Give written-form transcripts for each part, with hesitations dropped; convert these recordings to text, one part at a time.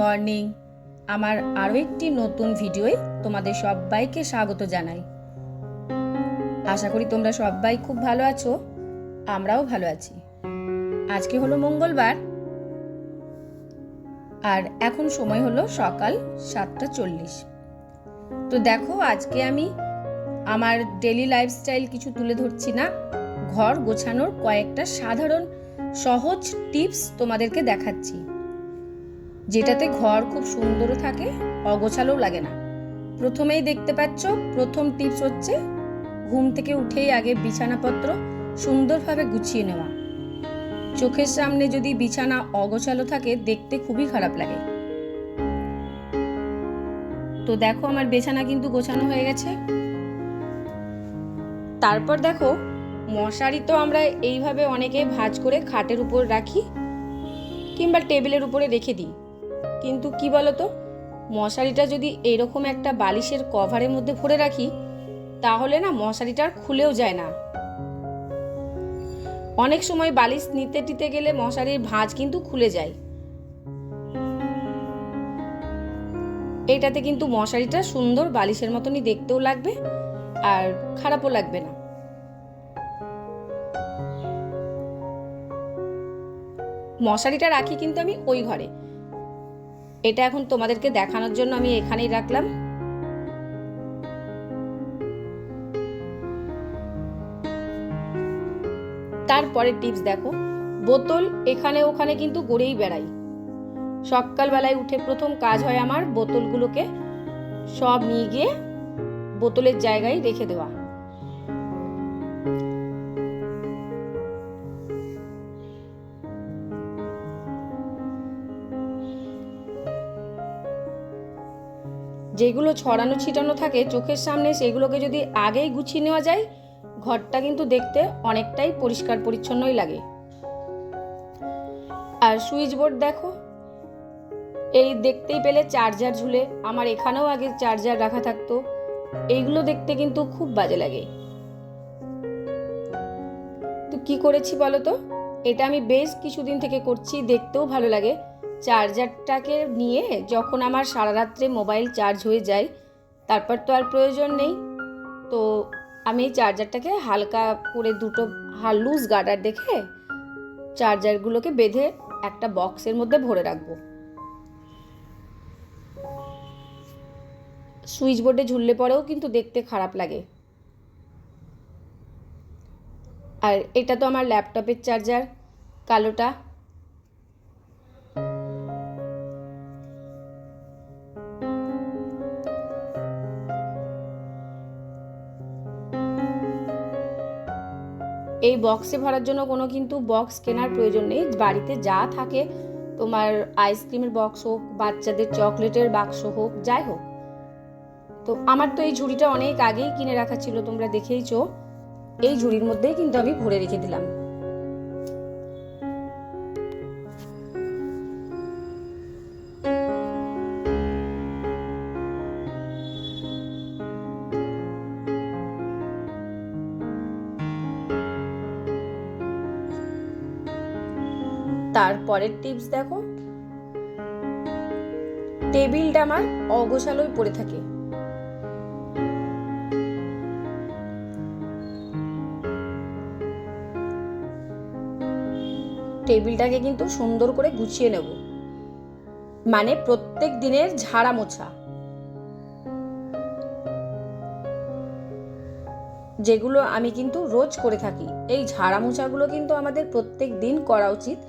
Morning. আমার আরও একটি নতুন ভিডিওয় তোমাদের সবাইকে স্বাগত জানাই। আশা করি তোমরা সবাই খুব ভালো আছো, আমরাও ভালো আছি। আজকে হলো মঙ্গলবার আর এখন সময় হলো সকাল 7:40। তো দেখো, আজকে আমি আমার ডেলি লাইফস্টাইল কিছু তুলে ধরছি না, ঘর গোছানোর কয়েকটা সাধারণ সহজ টিপস তোমাদেরকে দেখাচ্ছি, যেটাতে ঘর খুব সুন্দরও থাকে, অগোছালোও লাগে না। প্রথমেই দেখতে পাচ্ছ, প্রথম টিপস হচ্ছে ঘুম থেকে উঠেই আগে বিছানাপত্র সুন্দরভাবে গুছিয়ে নেওয়া। চোখের সামনে যদি বিছানা অগোছালো থাকে, দেখতে খুবই খারাপ লাগে। তো দেখো, আমার বিছানা কিন্তু গোছানো হয়ে গেছে। তারপর দেখো, মশারি তো আমরা এইভাবে অনেকে ভাঁজ করে খাটের উপর রাখি কিংবা টেবিলের উপরে রেখে দিই, কিন্তু কি বলতো, মশারিটা যদি এরকম একটা বালিশের কভারের মধ্যে ভরে রাখি, তাহলে না মশারিটা খুলেও যায় না। অনেক সময় বালিশ নিতে গেলে মশারির ভাঁজ কিন্তু খুলে যায়। এইটাতে কিন্তু মশারিটা সুন্দর বালিশের মতনই দেখতেও লাগবে আর খারাপও লাগবে না। মশারিটা রাখি কিন্তু আমি ওই ঘরে, এটা এখন তোমাদেরকে দেখানোর জন্য আমি এখানেই রাখলাম। তারপরে টিপস দেখো, বোতল এখানে ওখানে কিন্তু গড়েই বেড়াই। সকালবেলায় উঠে প্রথম কাজ হয় আমার বোতলগুলোকে সব নিয়ে গিয়ে বোতলের জায়গায় রেখে দেওয়া। যেগুলো ছড়ানো ছিটানো থাকে চোখের সামনে, সেগুলোকে যদি আগেই গুছিয়ে নেওয়া যায়, ঘরটা কিন্তু দেখতে অনেকটাই পরিষ্কার পরিচ্ছন্নই লাগে। আর সুইচ বোর্ড দেখো, এই দেখতেই পেলে চার্জার ঝুলে, আমার এখানেও আগে চার্জার রাখা থাকতো। এইগুলো দেখতে কিন্তু খুব বাজে লাগে। তো কি করেছি বলো তো, এটা আমি বেশ কিছুদিন থেকে করছি, দেখতেও ভালো লাগে। চার্জারটাকে নিয়ে যখন আমার সারা রাত্রে মোবাইল চার্জ হয়ে যায়, তারপর তো আর প্রয়োজন নেই, তো আমি এই চার্জারটাকে হালকা করে দুটো লুজ গার্ডার দেখে চার্জারগুলোকে বেঁধে একটা বক্সের মধ্যে ভরে রাখবো। সুইচ বোর্ডে ঝুললে পরেও কিন্তু দেখতে খারাপ লাগে। আর এটা তো আমার ল্যাপটপের চার্জার, কালোটা। এই বক্সে ভরার জন্য কোনো কিন্তু বক্স কেনার প্রয়োজন নেই, বাড়িতে যা থাকে, তোমার আইসক্রিমের বক্স হোক, বাচ্চাদের চকলেটের বাক্স হোক, যাই হোক। তো আমার তো এই ঝুড়িটা অনেক আগেই কিনে রাখা ছিল, তোমরা দেখেইছো। এই ঝুড়ির মধ্যেই কিন্তু আমি ভরে রেখে দিলাম। তারপরের টিপস দেখো, টেবিলটা আমার অগোছালোই পড়ে থাকে। টেবিলটাকে কিন্তু সুন্দর করে গুছিয়ে নেব, মানে প্রত্যেক দিনের ঝাড়া মোছা। যেগুলো আমি কিন্তু রোজ করে থাকি, এই ঝাড়া মোছাগুলো কিন্তু আমাদের প্রত্যেক দিন করা উচিত,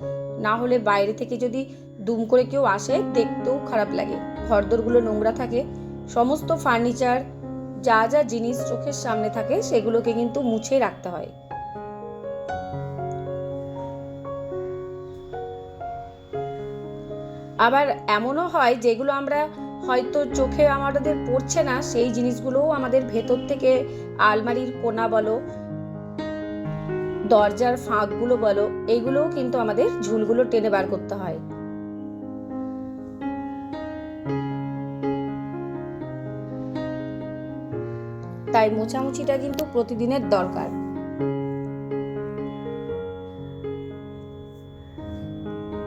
না হলে বাইরে থেকে যদি দুম করে কেউ আসে, দেখতেও খারাপ লাগে। ঘরদোরগুলো নোংরা থাকে, সমস্ত ফার্নিচার, যা যা জিনিস চোখের সামনে থাকে, সেগুলোকে কিন্তু মুছে রাখতে হয়। আবার এমনও হয় যেগুলো আমরা হয়তো চোখে আমাদের পড়ছে না, সেই জিনিসগুলোও আমাদের ভেতর থেকে আলমারির কোণা বলো, দরজার ফাঁকগুলো বলো, এইগুলোও কিন্তু আমাদের ঝুলগুলো টেনে বার করতে হয়। তাই মোছামুছিটা কিন্তু প্রতিদিনের দরকার।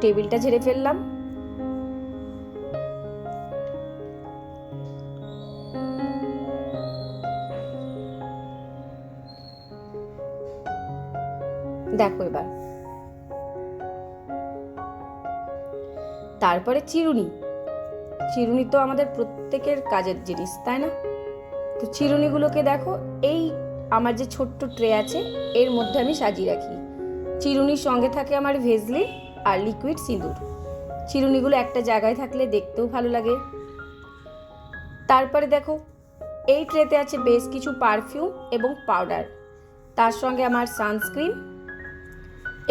টেবিলটা ঝেড়ে ফেললাম। দেখো এবার। তারপরে চিরুনি। চিরুনি তো আমাদের প্রত্যেকের কাজের জিনিস, তাই না? তো চিরুনিগুলোকে দেখো, এই আমার যে ছোট্ট ট্রে আছে এর মধ্যে আমি সাজিয়ে রাখি। চিরুনির সঙ্গে থাকে আমার ভেজলিন আর লিকুইড সিঁদুর। চিরুনিগুলো একটা জায়গায় থাকলে দেখতেও ভালো লাগে। তারপরে দেখো, এই ট্রেতে আছে বেশ কিছু পারফিউম এবং পাউডার, তার সঙ্গে আমার সানস্ক্রিন।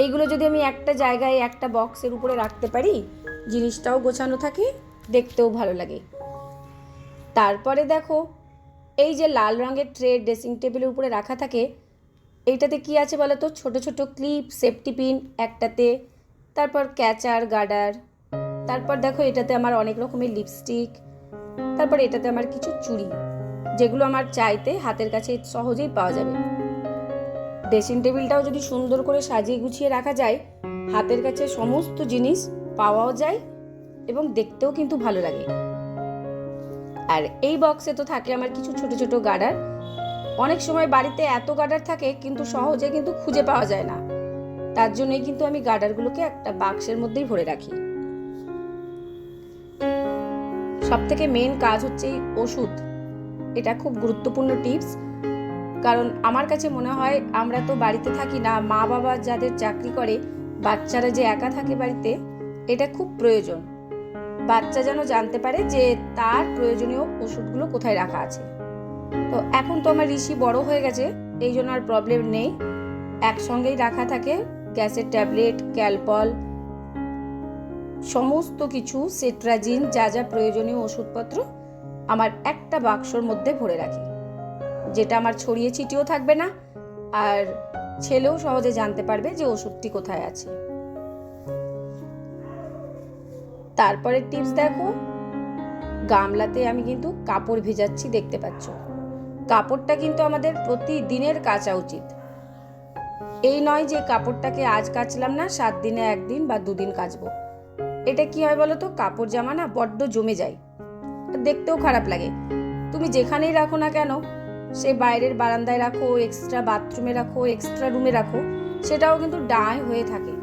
এইগুলো যদি আমি একটা জায়গায় একটা বক্সের উপরে রাখতে পারি, জিনিসটাও গোছানো থাকে, দেখতেও ভালো লাগে। তারপরে দেখো, এই যে লাল রঙের ট্রে ড্রেসিং টেবিলের উপরে রাখা থাকে, এইটাতে কি আছে বলো তো? ছোট ছোট ক্লিপ, সেফটি পিন একটাতে, তারপর ক্যাচার, গার্ডার। তারপর দেখো, এটাতে আমার অনেক রকমের লিপস্টিক। তারপর এটাতে আমার কিছু চুড়ি, যেগুলো আমার চাইতে হাতের কাছে সহজেই পাওয়া যাবে। ড্রেসিং টেবিলটাও যদি সুন্দর করে সাজিয়ে গুছিয়ে রাখা যায়, হাতের কাছে সমস্ত জিনিস পাওয়াও যায় এবং দেখতেও কিন্তু ভালো লাগে। আর এই বক্সে তো থাকে আমার কিছু ছোট ছোট গার্ডার। অনেক সময় বাড়িতে এত গার্ডার থাকে কিন্তু সহজে কিন্তু খুঁজে পাওয়া যায় না, তার জন্যই কিন্তু আমি গার্ডারগুলোকে একটা বাক্সের মধ্যেই ভরে রাখি। সব থেকে মেন কাজ হচ্ছে এই ওষুধ। এটা খুব গুরুত্বপূর্ণ টিপস, কারণ আমার কাছে মনে হয় আমরা তো বাড়িতে থাকি না, মা বাবা যাদের চাকরি করে, বাচ্চারা যে একা থাকে বাড়িতে, এটা খুব প্রয়োজন। বাচ্চা যেন জানতে পারে যে তার প্রয়োজনীয় ওষুধগুলো কোথায় রাখা আছে। তো এখন তো আমার ঋষি বড় হয়ে গেছে, এই জন্য আর প্রবলেম নেই, একসঙ্গেই রাখা থাকে গ্যাসের ট্যাবলেট, ক্যালপল, সমস্ত কিছু, সেট্রাজিন, যা যা প্রয়োজনীয় ওষুধপত্র আমার একটা বাক্সর মধ্যে ভরে রাখি, যেটা আমার ছড়িয়ে ছিটিয়েও থাকবে না, আর ছেলেও সহজে জানতে পারবে যে ওষুধটি কোথায় আছে। তারপরে টিপস দেখো, গামলাতে আমি কিন্তু কাপড় ভেজাচ্ছি, দেখতে পাচ্ছ। কাপড়টা কিন্তু আমাদের প্রতিদিনের কাচা উচিত। এই নয় যে কাপড়টাকে আজ কাচলাম না, 7 দিনে 1 দিন বা 2 দিন কাচবো। এটা কি হয় বলো তো? কাপড় জামা না বড্ড জমে যায়, দেখতেও খারাপ লাগে। তুমি যেখানেই রাখো না কেন, সে বাইরের বারান্দায় রাখো, এক্সট্রা বাথরুমে রাখো, এক্সট্রা রুমে রাখো, সেটাও কিন্তু ডাঁয় হয়ে থাকে।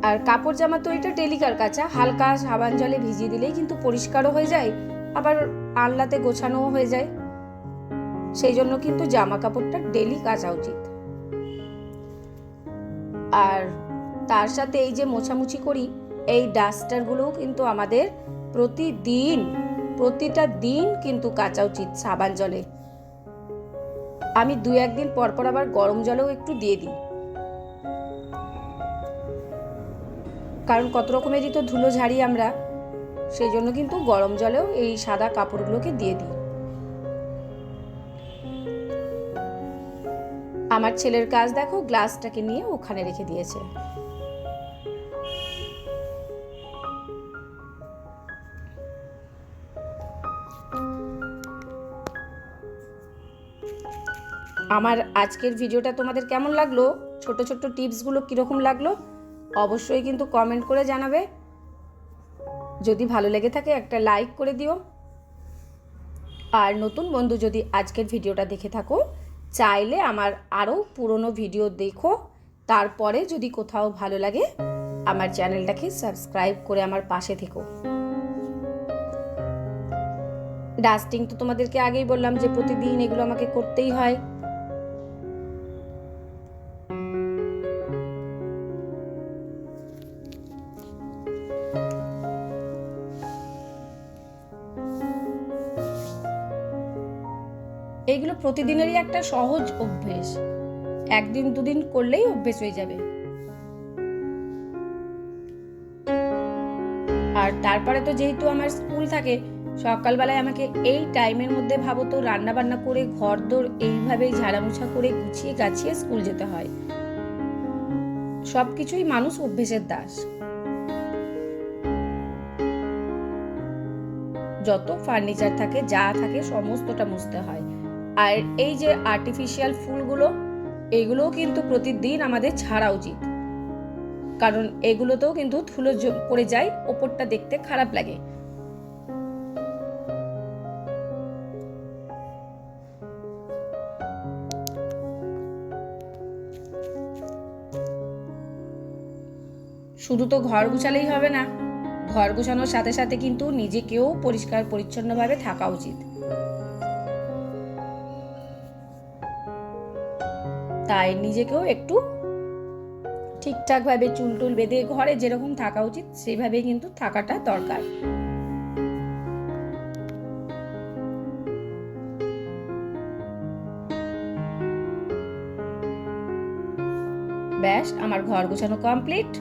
আর কাপড় জামা তো এটা ডেলিকার কাচা, হালকা সাবান জলে ভিজিয়ে দিলেই কিন্তু পরিষ্কারও হয়ে যায়, আবার আলনাতে গোছানোও হয়ে যায়। সেই জন্য কিন্তু জামা কাপড়টা ডেলি কাচা উচিত। আর তার সাথে এই যে মোছামুছি করি, এই ডাস্টারগুলোও কিন্তু আমাদের প্রতিটা দিন কিন্তু কাচা উচিত সাবান জলে। আমি 2-1 দিন পর পর আবার গরম জলেও একটু দিয়ে দিই, কারণ কত রকমেরই তো ধুলো ঝাড়ি আমরা, সেই জন্য কিন্তু গরম জলেও এই সাদা কাপড়গুলোকে দিয়ে দিই। আমার ছেলের কাজ দেখো, গ্লাসটাকে নিয়ে ওখানে রেখে দিয়েছে। আমার আজকের ভিডিওটা তোমাদের কেমন লাগলো, ছোট ছোট টিপসগুলো কীরকম লাগলো, অবশ্যই কিন্তু কমেন্ট করে জানাবে। যদি ভালো লেগে থাকে একটা লাইক করে দিও। আর নতুন বন্ধু যদি আজকের ভিডিওটা দেখে থাকো, চাইলে আমার আরও পুরনো ভিডিও দেখো, তারপরে যদি কোথাও ভালো লাগে আমার চ্যানেলটাকে সাবস্ক্রাইব করে আমার পাশে থেকো। ডাস্টিং তো তোমাদেরকে আগেই বললাম যে প্রতিদিন এগুলো আমাকে করতেই হয়। এইগুলো প্রতিদিনেরই একটা সহজ অভ্যেস, 1-2 দিন করলেই অভ্যেস হয়ে যাবে। আর তারপরে তো যেহেতু আমার স্কুল থাকে, সকালবেলায় আমাকে এই টাইমের মধ্যে ভাবো তো রান্না বান্না করে ঘরদোর এইভাবেই ঝাড়ামোছা করে গুছিয়ে গাছিয়ে স্কুল যেতে হয়। সবকিছুই মানুষ অভ্যেসের দাস। যত ফার্নিচার থাকে, যা থাকে, সমস্তটা মুছতে হয়। আর এই যে আর্টিফিশিয়াল ফুলগুলো, এগুলোও কিন্তু প্রতিদিন আমাদের ছাড়া উচিত, কারণ এগুলোতেও কিন্তু ধুলো পড়ে যায়, ওপরটা দেখতে খারাপ লাগে। শুধু তো ঘর গুছালেই হবে না, ঘর গোছানোর সাথে সাথে কিন্তু নিজেকেও পরিষ্কার পরিচ্ছন্নভাবে থাকা উচিত। তাই নিজেকেও একটু ঠিকঠাকভাবে চুল টুল বেঁধে ঘরে যেরকম থাকা উচিত সেইভাবে কিন্তু থাকাটা দরকার। ব্যাস, আমার ঘর গোছানো কমপ্লিট।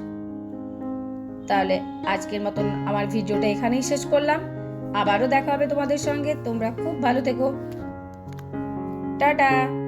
তাহলে আজকের মতন আমার ভিডিওটা এখানেই শেষ করলাম। আবারও দেখা হবে তোমাদের সঙ্গে। তোমরা খুব ভালো থেকো। টাটা।